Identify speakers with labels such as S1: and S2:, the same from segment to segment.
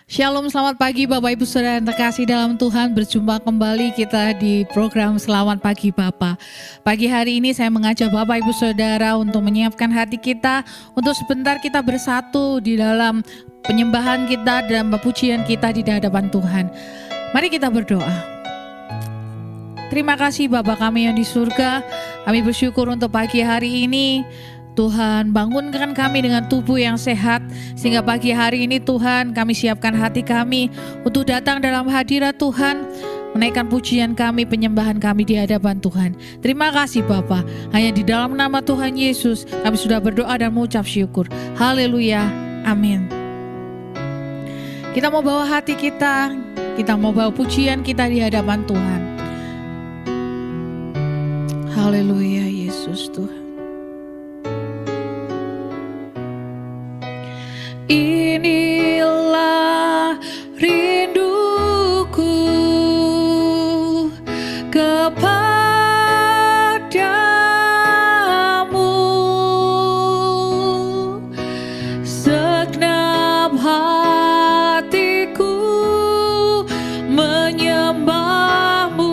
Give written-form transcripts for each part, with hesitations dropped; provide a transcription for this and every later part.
S1: Shalom, selamat pagi Bapak Ibu Saudara yang terkasih dalam Tuhan. Berjumpa kembali kita di program Selamat Pagi Bapak. Pagi hari ini saya mengajak Bapak Ibu Saudara untuk menyiapkan hati kita, untuk sebentar kita bersatu di dalam penyembahan kita dan pujian kita di hadapan Tuhan. Mari kita berdoa. Terima kasih Bapa kami yang di surga, kami bersyukur untuk pagi hari ini. Tuhan, bangunkan kami dengan tubuh yang sehat, sehingga pagi hari ini Tuhan kami siapkan hati kami untuk datang dalam hadirat Tuhan, menaikkan pujian kami, penyembahan kami di hadapan Tuhan. Terima kasih Bapa, hanya di dalam nama Tuhan Yesus kami sudah berdoa dan mengucap syukur. Haleluya, amin. Kita mau bawa hati kita mau bawa pujian kita di hadapan Tuhan. Haleluya Yesus Tuhan. Inilah rinduku kepadamu, segenap hatiku menyembahmu.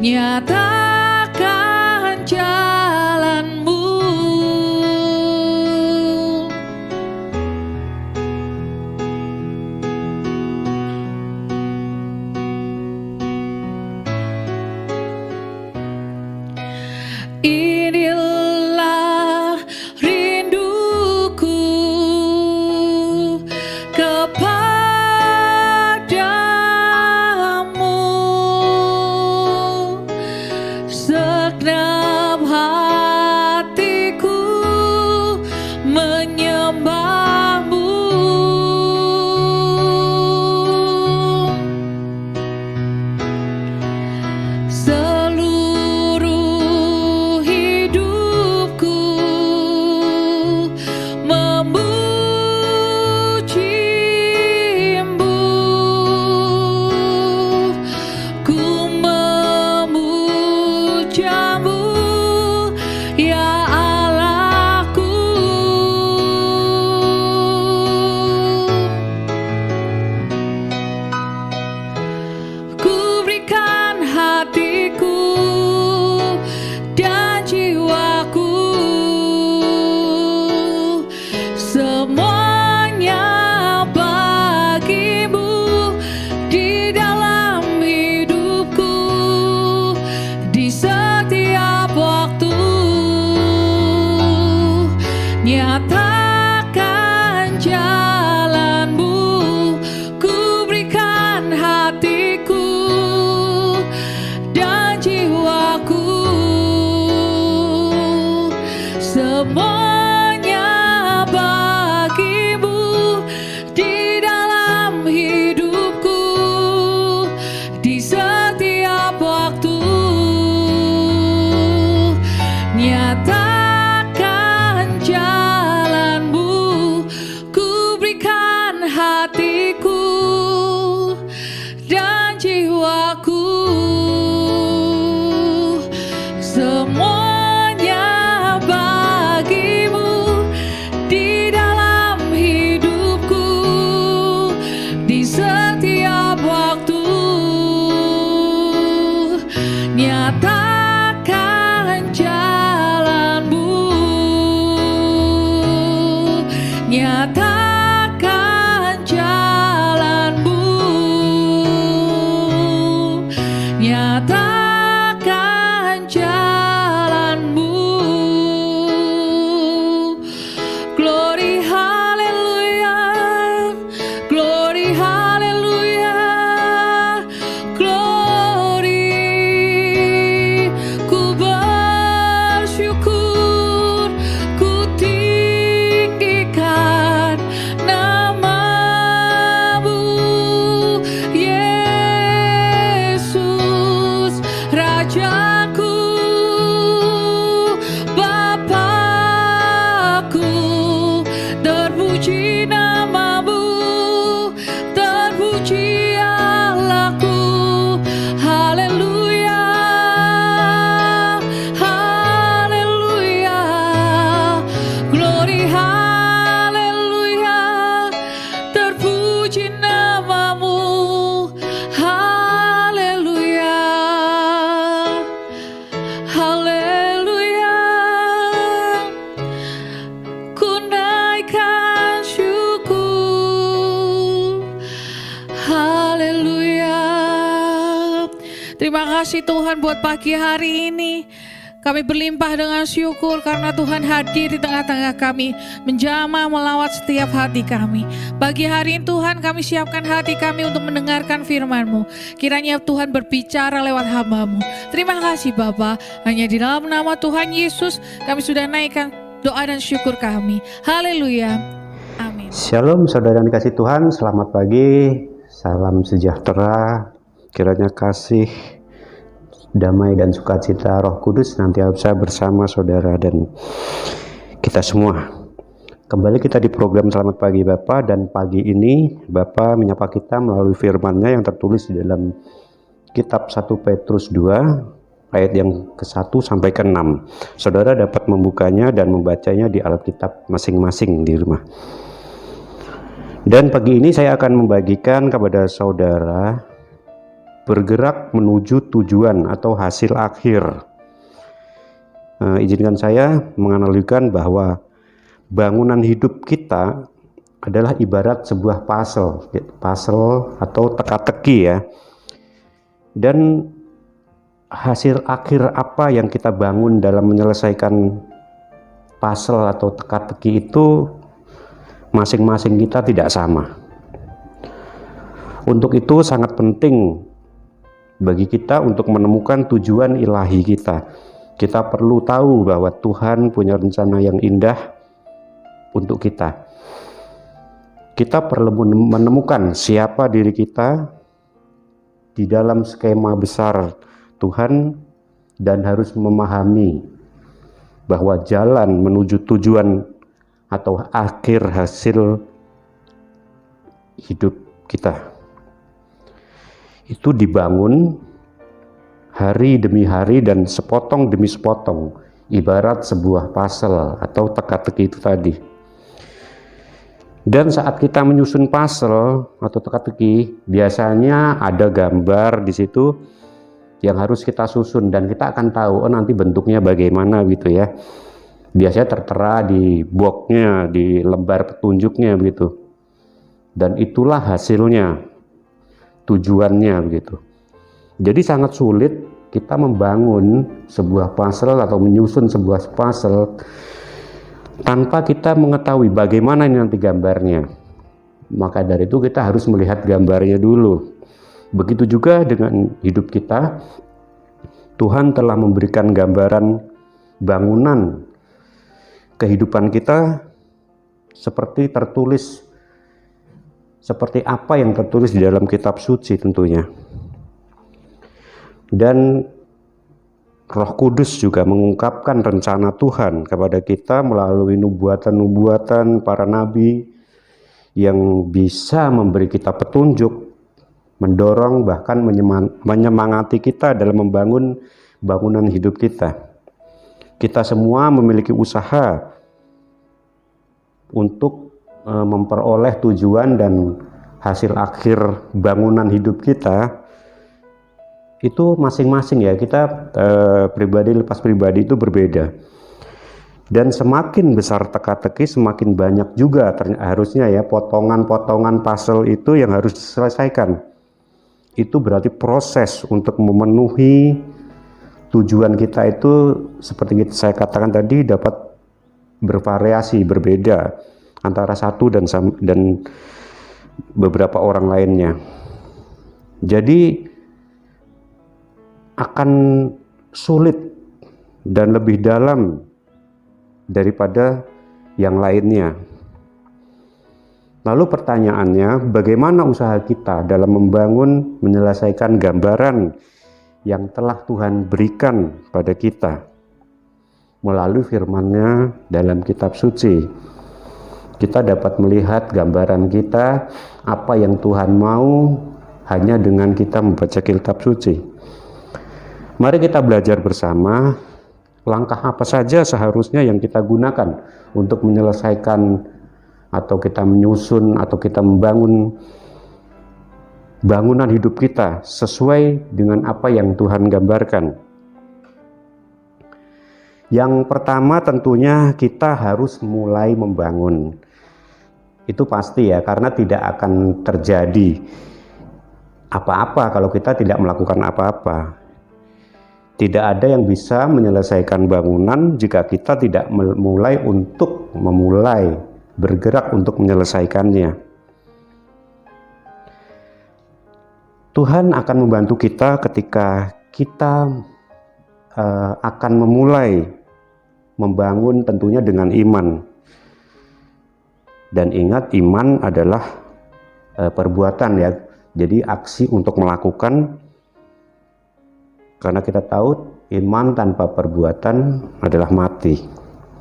S1: Nyatakan jalanmu. Inilah rinduku segenap hatiku menyembahmu. Seluruh hidupku memujimu. Ku memujamu ya Allahku. Ku berikan hatiku dan jiwaku, semuanya bagimu di dalam hidupku, di setiap waktu. Nyatakan jalanmu. Ku berikan hatiku dan jiwaku, semuanya bagimu di dalam hidupku, di setiap waktu. Nyatakan jalanmu. Ku berikan hatiku dan jiwaku, semuanya bagimu di dalam hidupku, di setiap waktu. Nyatakan jalanmu. Nyatakan jalanmu. nyatakan jalanmu. Glory haleluya, glory haleluya, glory. Ku bersyukur, ku tinggikan namamu, Yesus Rajaku, Bapakku. Terpuji namamu, terpuji Allahku. Haleluya, haleluya, glory haleluya, terpuji namamu. Haleluya, haleluya, ku naikkan syukur. Haleluya. Terima kasih Tuhan buat pagi hari ini. Kami berlimpah dengan syukur karena Tuhan hadir di tengah-tengah kami, menjamah melawat setiap hati kami. Pagi hari ini Tuhan, kami siapkan hati kami untuk mendengarkan firman-Mu. Kiranya Tuhan berbicara lewat hamba-Mu. Terima kasih Bapa, hanya di dalam nama Tuhan Yesus kami sudah naikkan doa dan syukur kami. Haleluya. Amin.
S2: Shalom saudara yang dikasih Tuhan, selamat pagi, salam sejahtera, kiranya kasih, damai dan sukacita Roh Kudus senantiasa bersama saudara dan kita semua. Kembali kita di program Selamat Pagi Bapa, dan pagi ini Bapa menyapa kita melalui firman-Nya yang tertulis di dalam kitab 1 Petrus 2 ayat yang ke-1 sampai ke-6. Saudara dapat membukanya dan membacanya di Alkitab masing-masing di rumah. Dan pagi ini saya akan membagikan kepada saudara bergerak menuju tujuan atau hasil akhir. Izinkan saya menganalogikan bahwa bangunan hidup kita adalah ibarat sebuah puzzle atau teka-teki ya. Dan hasil akhir apa yang kita bangun dalam menyelesaikan puzzle atau teka-teki itu masing-masing kita tidak sama. Untuk itu sangat penting bagi kita untuk menemukan tujuan ilahi kita. Kita perlu tahu bahwa Tuhan punya rencana yang indah untuk kita. Kita perlu menemukan siapa diri kita di dalam skema besar Tuhan, dan harus memahami bahwa jalan menuju tujuan atau akhir hasil hidup kita itu dibangun hari demi hari dan sepotong demi sepotong, ibarat sebuah puzzle atau teka-teki itu tadi. Dan saat kita menyusun puzzle atau teka-teki, biasanya ada gambar di situ yang harus kita susun, dan kita akan tahu nanti bentuknya bagaimana gitu ya. Biasanya tertera di boxnya, di lembar petunjuknya begitu. Dan itulah hasilnya, tujuannya begitu. Jadi sangat sulit kita membangun sebuah puzzle atau menyusun sebuah puzzle tanpa kita mengetahui bagaimana ini nanti gambarnya. Maka dari itu kita harus melihat gambarnya dulu. Begitu juga dengan hidup kita. Tuhan telah memberikan gambaran bangunan kehidupan kita seperti tertulis, seperti apa yang tertulis di dalam kitab suci tentunya. Dan Roh Kudus juga mengungkapkan rencana Tuhan kepada kita melalui nubuatan-nubuatan para nabi yang bisa memberi kita petunjuk, mendorong bahkan menyemangati kita dalam membangun bangunan hidup kita. Kita semua memiliki usaha untuk memperoleh tujuan dan hasil akhir bangunan hidup kita itu masing-masing ya. Kita pribadi lepas pribadi itu berbeda, dan semakin besar teka-teki semakin banyak juga harusnya ya potongan-potongan puzzle itu yang harus diselesaikan. itu berarti proses untuk memenuhi tujuan kita itu seperti saya katakan tadi dapat bervariasi, berbeda antara satu dan beberapa orang lainnya. Jadi akan sulit dan lebih dalam daripada yang lainnya. Lalu pertanyaannya, bagaimana usaha kita dalam membangun, menyelesaikan gambaran yang telah Tuhan berikan pada kita melalui firman-Nya dalam kitab suci? Kita dapat melihat gambaran kita, apa yang Tuhan mau, hanya dengan kita membaca kitab suci. Mari kita belajar bersama langkah apa saja seharusnya yang kita gunakan untuk menyelesaikan atau kita menyusun atau kita membangun bangunan hidup kita sesuai dengan apa yang Tuhan gambarkan. Yang pertama tentunya kita harus mulai membangun. Itu pasti ya, karena tidak akan terjadi apa-apa kalau kita tidak melakukan apa-apa. Tidak ada yang bisa menyelesaikan bangunan jika kita tidak memulai bergerak untuk menyelesaikannya. Tuhan akan membantu kita ketika kita akan memulai membangun tentunya dengan iman. Dan ingat, iman adalah perbuatan ya. Jadi aksi untuk melakukan, karena kita tahu iman tanpa perbuatan adalah mati.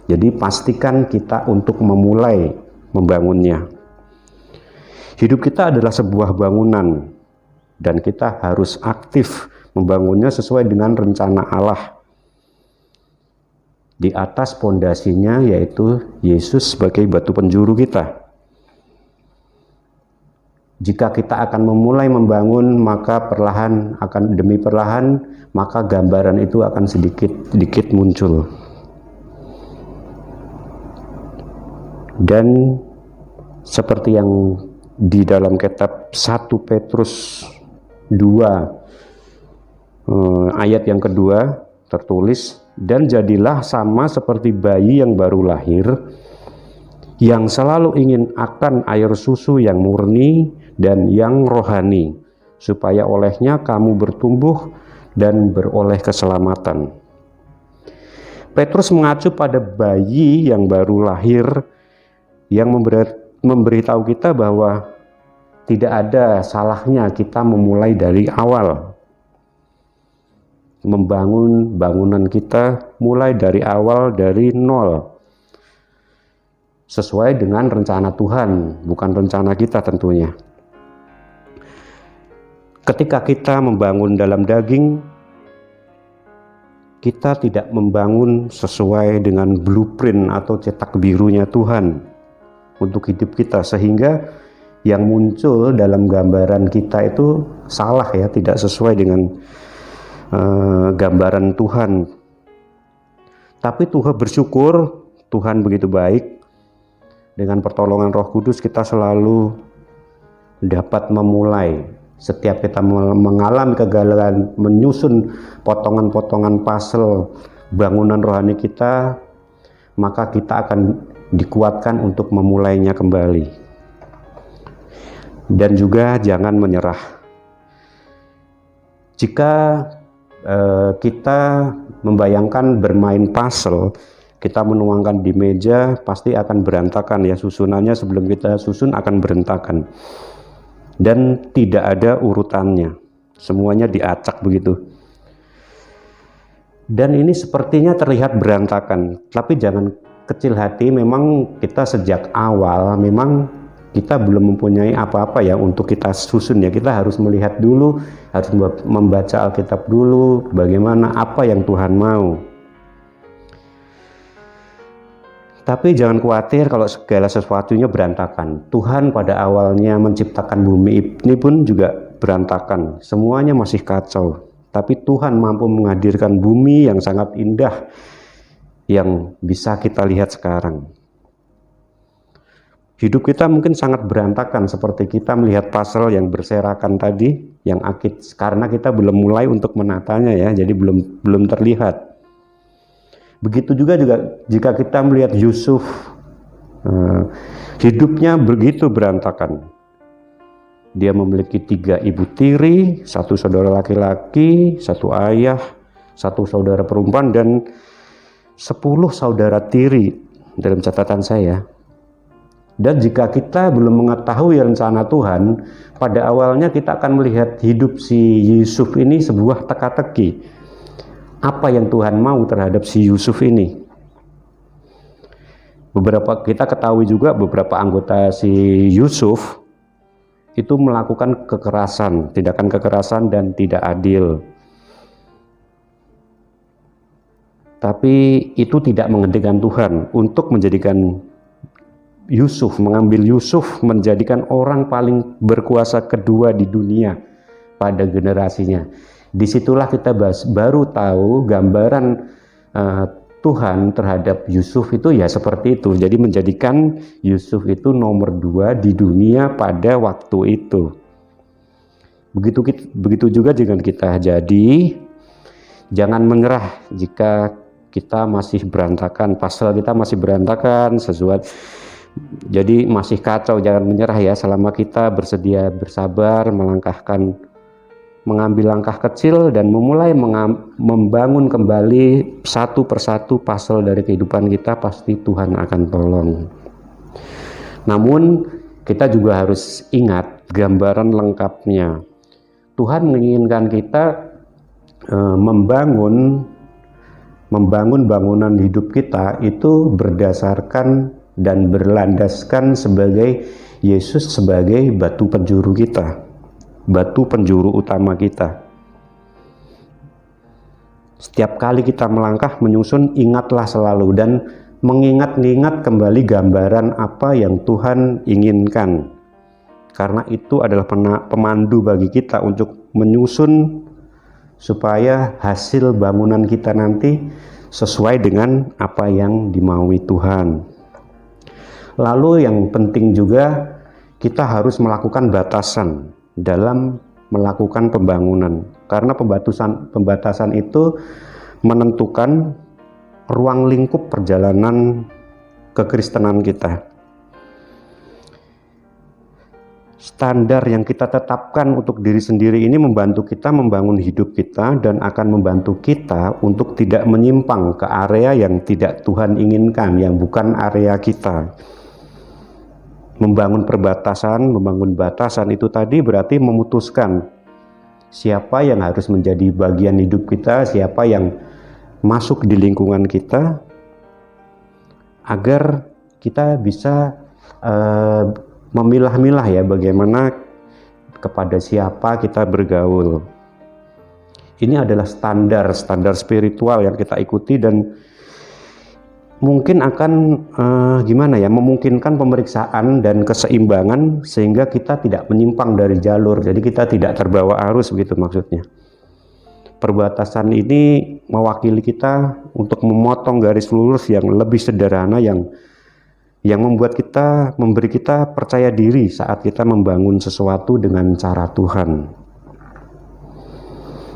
S2: Jadi pastikan kita untuk memulai membangunnya. Hidup kita adalah sebuah bangunan dan kita harus aktif membangunnya sesuai dengan rencana Allah. Di atas pondasinya yaitu Yesus sebagai batu penjuru kita. Jika kita akan memulai membangun, maka demi perlahan maka gambaran itu akan sedikit muncul. Dan seperti yang di dalam kitab 1 Petrus 2 ayat yang kedua tertulis, dan jadilah sama seperti bayi yang baru lahir, yang selalu ingin akan air susu yang murni dan yang rohani, supaya olehnya kamu bertumbuh dan beroleh keselamatan. Petrus mengacu pada bayi yang baru lahir yang memberitahu kita bahwa tidak ada salahnya kita memulai dari awal. Membangun bangunan kita mulai dari awal, dari nol. Sesuai dengan rencana Tuhan, bukan rencana kita tentunya. Ketika kita membangun dalam daging, kita tidak membangun sesuai dengan blueprint atau cetak birunya Tuhan untuk hidup kita, sehingga yang muncul dalam gambaran kita itu salah ya, tidak sesuai dengan gambaran Tuhan. Tapi Tuhan bersyukur, Tuhan begitu baik. Dengan pertolongan Roh Kudus kita selalu dapat memulai. Setiap kita mengalami kegagalan menyusun potongan-potongan puzzle bangunan rohani kita, maka kita akan dikuatkan untuk memulainya kembali. Dan juga jangan menyerah. Jika kita membayangkan bermain puzzle, kita menuangkan di meja, pasti akan berantakan ya, susunannya sebelum kita susun akan berantakan. Dan tidak ada urutannya, semuanya diacak begitu. Dan ini sepertinya terlihat berantakan, tapi jangan kecil hati, memang kita sejak awal memang kita belum mempunyai apa-apa ya untuk kita susun ya. Kita harus melihat dulu, harus membaca Alkitab dulu, bagaimana apa yang Tuhan mau. Tapi jangan khawatir kalau segala sesuatunya berantakan. Tuhan pada awalnya menciptakan bumi ini pun juga berantakan, semuanya masih kacau. Tapi Tuhan mampu menghadirkan bumi yang sangat indah yang bisa kita lihat sekarang. hidup kita mungkin sangat berantakan seperti kita melihat puzzle yang berserakan tadi, yang akid, karena kita belum mulai untuk menatanya ya, jadi belum terlihat. Begitu juga jika kita melihat Yusuf, hidupnya begitu berantakan. Dia memiliki 3 ibu tiri, 1 saudara laki-laki, 1 ayah, 1 saudara perempuan, dan 10 saudara tiri dalam catatan saya. Dan jika kita belum mengetahui rencana Tuhan, pada awalnya kita akan melihat hidup si Yusuf ini sebuah teka-teki. Apa yang Tuhan mau terhadap si Yusuf ini? Kita ketahui juga beberapa anggota si Yusuf itu melakukan kekerasan, tindakan kekerasan dan tidak adil. Tapi itu tidak menghentikan Tuhan untuk menjadikan Yusuf, mengambil Yusuf menjadikan orang paling berkuasa kedua di dunia pada generasinya. Disitulah kita baru tahu gambaran Tuhan terhadap Yusuf itu ya seperti itu. Jadi menjadikan Yusuf itu nomor 2 di dunia pada waktu itu. Begitu juga dengan kita. Jadi jangan menyerah jika kita masih berantakan, puzzle kita masih berantakan, jadi masih kacau. Jangan menyerah ya, selama kita bersedia bersabar, mengambil langkah kecil dan memulai membangun kembali satu persatu puzzle dari kehidupan kita, pasti Tuhan akan tolong. Namun kita juga harus ingat gambaran lengkapnya. Tuhan menginginkan kita membangun bangunan hidup kita itu berdasarkan dan berlandaskan sebagai Yesus sebagai batu penjuru kita, batu penjuru utama kita. Setiap kali kita melangkah menyusun, ingatlah selalu dan mengingat kembali gambaran apa yang Tuhan inginkan, karena itu adalah pemandu bagi kita untuk menyusun supaya hasil bangunan kita nanti sesuai dengan apa yang dimaui Tuhan. Lalu yang penting juga, kita harus melakukan batasan dalam melakukan pembangunan, karena pembatasan itu menentukan ruang lingkup perjalanan kekristenan kita. Standar yang kita tetapkan untuk diri sendiri ini membantu kita membangun hidup kita dan akan membantu kita untuk tidak menyimpang ke area yang tidak Tuhan inginkan, yang bukan area kita. Membangun batasan itu tadi berarti memutuskan siapa yang harus menjadi bagian hidup kita, siapa yang masuk di lingkungan kita, agar kita bisa memilah-milah ya bagaimana kepada siapa kita bergaul. Ini adalah standar spiritual yang kita ikuti dan mungkin akan memungkinkan pemeriksaan dan keseimbangan sehingga kita tidak menyimpang dari jalur. Jadi kita tidak terbawa arus, begitu maksudnya. Perbatasan ini mewakili kita untuk memotong garis lurus yang lebih sederhana yang memberi kita percaya diri saat kita membangun sesuatu dengan cara Tuhan.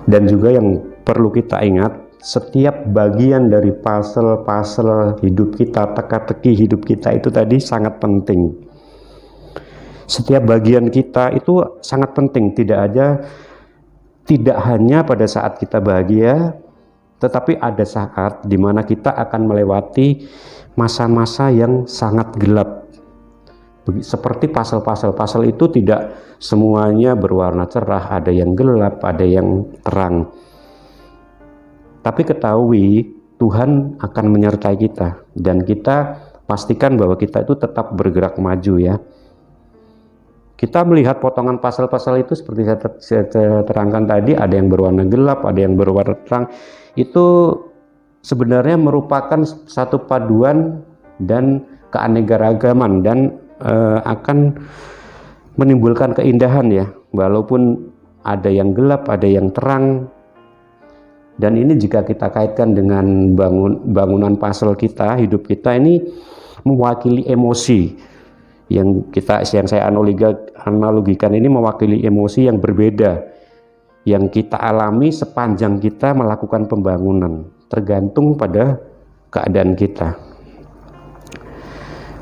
S2: Dan juga yang perlu kita ingat, setiap bagian dari puzzle hidup kita, teka-teki hidup kita itu tadi sangat penting. Setiap bagian kita itu sangat penting, tidak hanya pada saat kita bahagia, tetapi ada saat di mana kita akan melewati masa-masa yang sangat gelap. Seperti puzzle itu tidak semuanya berwarna cerah, ada yang gelap, ada yang terang. Tapi ketahui Tuhan akan menyertai kita dan kita pastikan bahwa kita itu tetap bergerak maju ya. Kita melihat potongan puzzle itu seperti saya terangkan tadi, ada yang berwarna gelap, ada yang berwarna terang. Itu sebenarnya merupakan satu paduan dan keanekaragaman dan akan menimbulkan keindahan ya, walaupun ada yang gelap, ada yang terang. Dan ini jika kita kaitkan dengan bangunan puzzle kita, hidup kita ini mewakili emosi yang saya analogikan ini mewakili emosi yang berbeda yang kita alami sepanjang kita melakukan pembangunan, tergantung pada keadaan kita.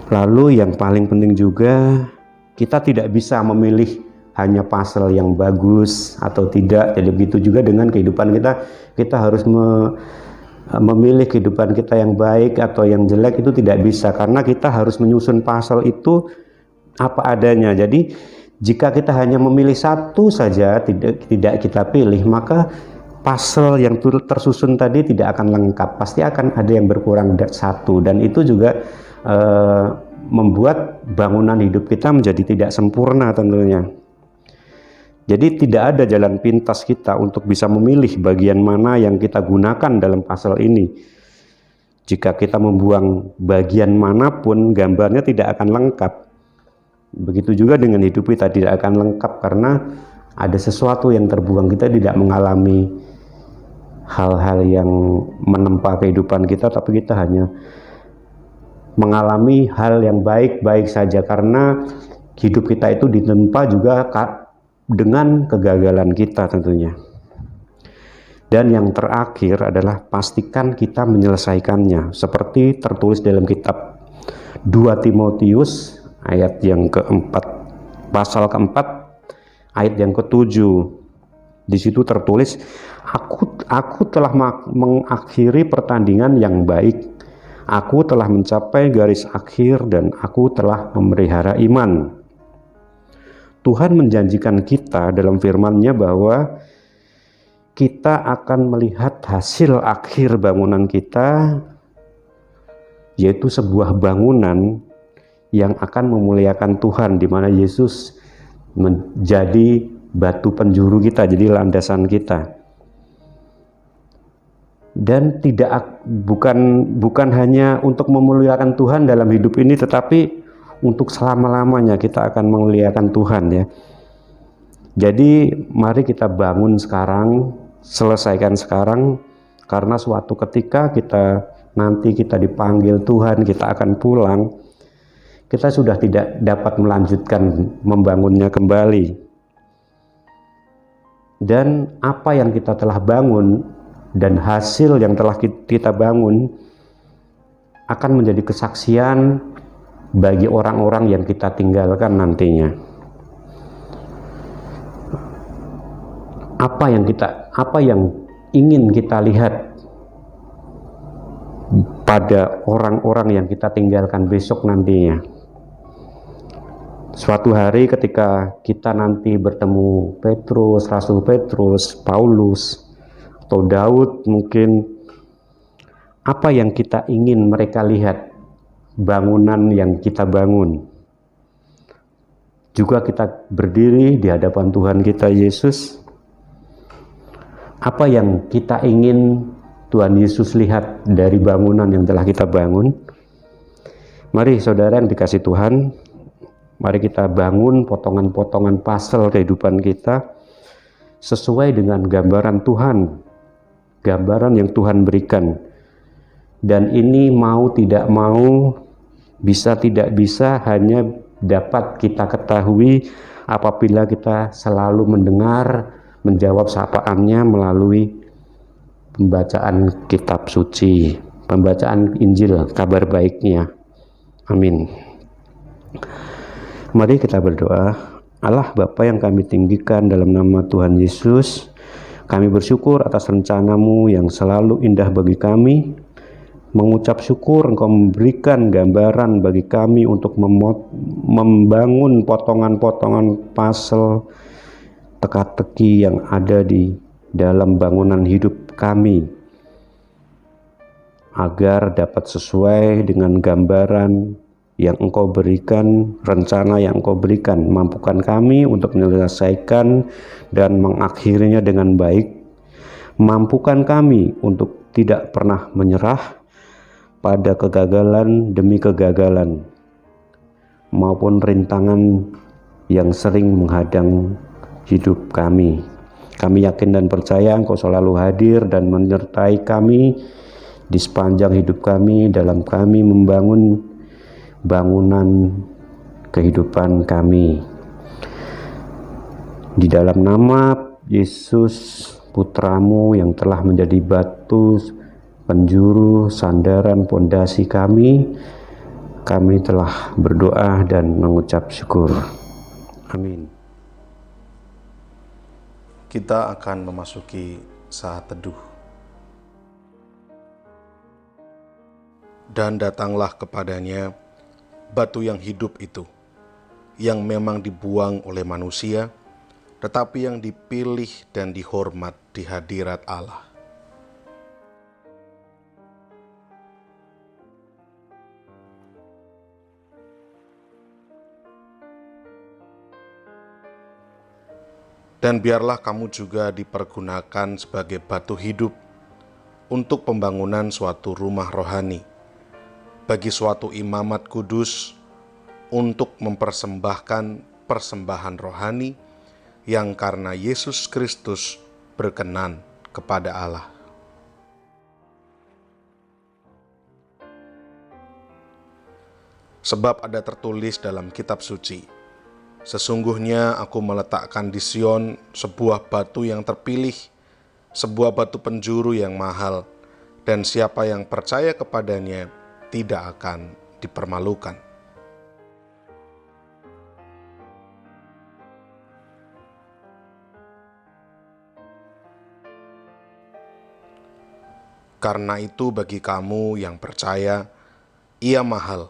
S2: Lalu yang paling penting juga, kita tidak bisa memilih hanya pasal yang bagus atau tidak. Jadi begitu juga dengan kehidupan kita, kita harus memilih kehidupan kita yang baik atau yang jelek, itu tidak bisa, karena kita harus menyusun pasal itu apa adanya. Jadi jika kita hanya memilih satu saja, tidak kita pilih, maka pasal yang tersusun tadi tidak akan lengkap, pasti akan ada yang berkurang satu, dan itu juga membuat bangunan hidup kita menjadi tidak sempurna tentunya. Jadi tidak ada jalan pintas kita untuk bisa memilih bagian mana yang kita gunakan dalam pasal ini. Jika kita membuang bagian manapun, gambarnya tidak akan lengkap. Begitu juga dengan hidup kita tidak akan lengkap, karena ada sesuatu yang terbuang. Kita tidak mengalami hal-hal yang menempa kehidupan kita, tapi kita hanya mengalami hal yang baik-baik saja, karena hidup kita itu ditempa juga dengan kegagalan kita tentunya. Dan yang terakhir adalah pastikan kita menyelesaikannya, seperti tertulis dalam kitab 2 Timotius ayat yang keempat, pasal keempat ayat yang ke-7. Di situ tertulis, aku telah mengakhiri pertandingan yang baik, aku telah mencapai garis akhir, dan aku telah memelihara iman. Tuhan menjanjikan kita dalam firman-Nya bahwa kita akan melihat hasil akhir bangunan kita, yaitu sebuah bangunan yang akan memuliakan Tuhan, di mana Yesus menjadi batu penjuru kita, jadi landasan kita. Dan bukan hanya untuk memuliakan Tuhan dalam hidup ini, tetapi untuk selama-lamanya kita akan memuliakan Tuhan, ya. Jadi mari kita bangun sekarang, selesaikan sekarang, karena suatu ketika nanti kita dipanggil Tuhan, kita akan pulang, kita sudah tidak dapat melanjutkan membangunnya kembali. Dan apa yang kita telah bangun dan hasil yang telah kita bangun akan menjadi kesaksian bagi orang-orang yang kita tinggalkan nantinya. Apa yang ingin kita lihat pada orang-orang yang kita tinggalkan besok nantinya. Suatu hari ketika kita nanti bertemu Petrus, Rasul Petrus, Paulus, atau Daud mungkin, apa yang kita ingin mereka lihat bangunan yang kita bangun? Juga kita berdiri di hadapan Tuhan kita Yesus, apa yang kita ingin Tuhan Yesus lihat dari bangunan yang telah kita bangun? Mari saudara yang dikasih Tuhan, mari kita bangun potongan-potongan pasal kehidupan kita sesuai dengan gambaran Tuhan, gambaran yang Tuhan berikan. Dan ini mau tidak mau, bisa tidak bisa, hanya dapat kita ketahui apabila kita selalu menjawab sapaannya melalui pembacaan kitab suci, pembacaan Injil, kabar baiknya. Amin. Mari kita berdoa. Allah Bapa yang kami tinggikan dalam nama Tuhan Yesus, kami bersyukur atas rencana-Mu yang selalu indah bagi kami. Mengucap syukur Engkau memberikan gambaran bagi kami untuk membangun potongan-potongan pasal teka-teki yang ada di dalam bangunan hidup kami, agar dapat sesuai dengan gambaran yang Engkau berikan, rencana yang Engkau berikan. Mampukan kami untuk menyelesaikan dan mengakhirinya dengan baik. Mampukan kami untuk tidak pernah menyerah pada kegagalan demi kegagalan maupun rintangan yang sering menghadang hidup kami. Kami yakin dan percaya Engkau selalu hadir dan menyertai kami di sepanjang hidup kami, dalam kami membangun bangunan kehidupan kami. Di dalam nama Yesus Putramu yang telah menjadi batu penjuru sandaran pondasi kami telah berdoa dan mengucap syukur. Amin.
S3: Kita akan memasuki saat teduh. Dan datanglah kepadanya batu yang hidup itu, yang memang dibuang oleh manusia, tetapi yang dipilih dan dihormat di hadirat Allah. Dan biarlah kamu juga dipergunakan sebagai batu hidup untuk pembangunan suatu rumah rohani, bagi suatu imamat kudus, untuk mempersembahkan persembahan rohani yang karena Yesus Kristus berkenan kepada Allah. Sebab ada tertulis dalam kitab suci, sesungguhnya aku meletakkan di Sion sebuah batu yang terpilih, sebuah batu penjuru yang mahal, dan siapa yang percaya kepadanya tidak akan dipermalukan. Karena itu bagi kamu yang percaya, ia mahal.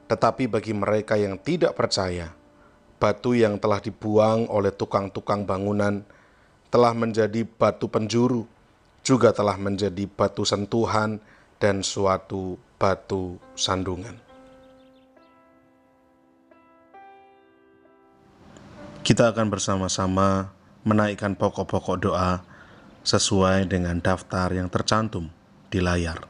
S3: Tetapi bagi mereka yang tidak percaya, batu yang telah dibuang oleh tukang-tukang bangunan telah menjadi batu penjuru, juga telah menjadi batu sentuhan dan suatu batu sandungan. Kita akan bersama-sama menaikkan pokok-pokok doa sesuai dengan daftar yang tercantum di layar.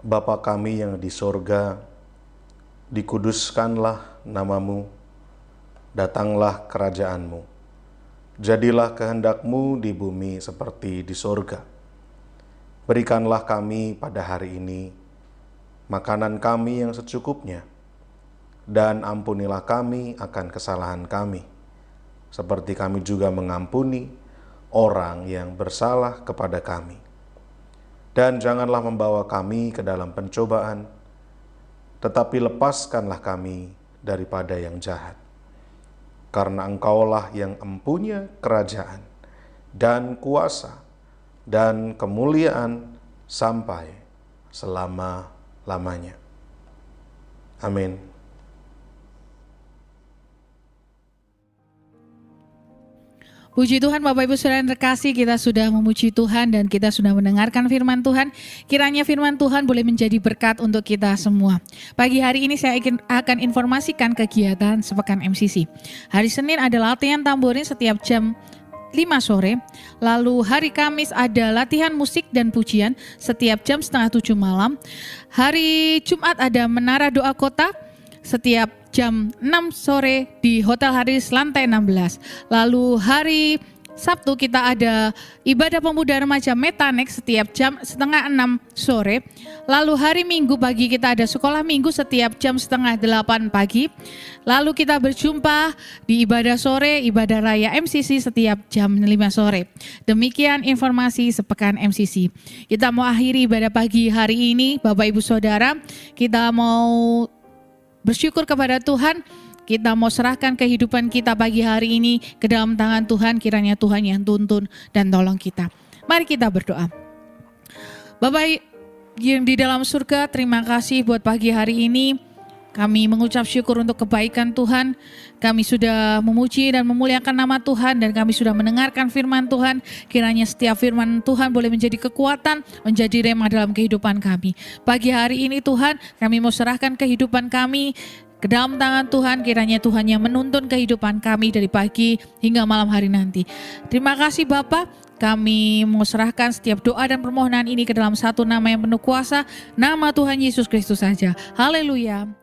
S3: Bapa kami yang di sorga, dikuduskanlah namamu, datanglah kerajaanmu, jadilah kehendakmu di bumi seperti di sorga. Berikanlah kami pada hari ini makanan kami yang secukupnya, dan ampunilah kami akan kesalahan kami, seperti kami juga mengampuni orang yang bersalah kepada kami. Dan janganlah membawa kami ke dalam pencobaan, tetapi lepaskanlah kami daripada yang jahat. Karena Engkaulah yang empunya kerajaan dan kuasa dan kemuliaan sampai selama-lamanya. Amin.
S1: Puji Tuhan Bapak Ibu Saudara yang terkasih, kita sudah memuji Tuhan dan kita sudah mendengarkan firman Tuhan. Kiranya firman Tuhan boleh menjadi berkat untuk kita semua. Pagi hari ini saya akan informasikan kegiatan sepekan MCC. Hari Senin ada latihan tamborin setiap jam 5 sore. Lalu hari Kamis ada latihan musik dan pujian setiap jam 6:30 malam. Hari Jumat ada menara doa kota setiap jam 6 sore di Hotel Haris lantai 16. Lalu hari Sabtu kita ada ibadah pemuda remaja Metanex setiap jam 5:30 sore. Lalu hari Minggu pagi kita ada sekolah minggu setiap jam 7:30 pagi. Lalu kita berjumpa di ibadah sore, ibadah raya MCC setiap jam 5 sore. Demikian informasi sepekan MCC. Kita mau akhiri ibadah pagi hari ini, Bapak Ibu Saudara. Kita mau bersyukur kepada Tuhan, kita mau serahkan kehidupan kita pagi hari ini ke dalam tangan Tuhan, kiranya Tuhan yang tuntun dan tolong kita. Mari kita berdoa. Bapak yang di dalam surga, terima kasih buat pagi hari ini. Kami mengucap syukur untuk kebaikan Tuhan. Kami sudah memuji dan memuliakan nama Tuhan dan kami sudah mendengarkan firman Tuhan. Kiranya setiap firman Tuhan boleh menjadi kekuatan, menjadi rema dalam kehidupan kami. Pagi hari ini Tuhan, kami mau serahkan kehidupan kami ke dalam tangan Tuhan. Kiranya Tuhan yang menuntun kehidupan kami dari pagi hingga malam hari nanti. Terima kasih Bapa. Kami mau serahkan setiap doa dan permohonan ini ke dalam satu nama yang penuh kuasa, nama Tuhan Yesus Kristus saja. Haleluya.